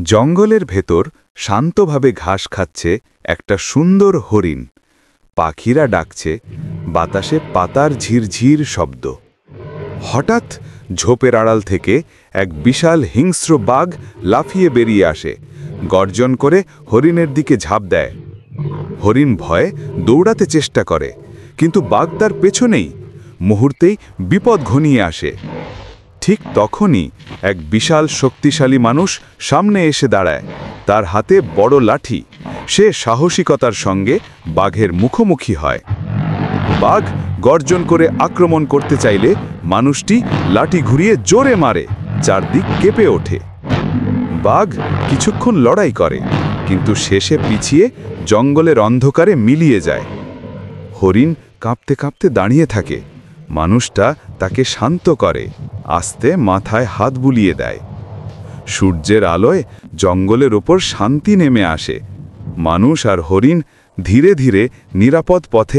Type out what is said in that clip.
জঙ্গলের ভেতর শান্তভাবে ঘাস খাচ্ছে একটা সুন্দর হরিণ। পাখিরা ডাকছে, বাতাসে পাতার ঝিরঝির শব্দ। হঠাৎ ঝোপের আড়াল থেকে এক বিশাল হিংস্র বাঘ লাফিয়ে বেরিয়ে আসে, গর্জন করে হরিণের দিকে ঝাঁপ দেয়। হরিণ ভয়ে দৌড়াতে চেষ্টা করে, কিন্তু বাঘ তার পেছনেই। মুহূর্তেই বিপদ ঘনিয়ে আসে। ঠিক তখনই এক বিশাল শক্তিশালী মানুষ সামনে এসে দাঁড়ায়, তার হাতে বড় লাঠি। সে সাহসিকতার সঙ্গে বাঘের মুখোমুখি হয়। বাঘ গর্জন করে আক্রমণ করতে চাইলে মানুষটি লাঠি ঘুরিয়ে জোরে মারে, চারদিক কেঁপে ওঠে। বাঘ কিছুক্ষণ লড়াই করে, কিন্তু শেষে পিছিয়ে জঙ্গলের অন্ধকারে মিলিয়ে যায়। হরিণ কাঁপতে কাঁপতে দাঁড়িয়ে থাকে। মানুষটা তাকে শান্ত করে, আস্তে মাথায় হাত বুলিয়ে দেয়। সূর্যের আলোয় জঙ্গলের ওপর শান্তি নেমে আসে। মানুষ আর হরিণ ধীরে ধীরে নিরাপদ পথে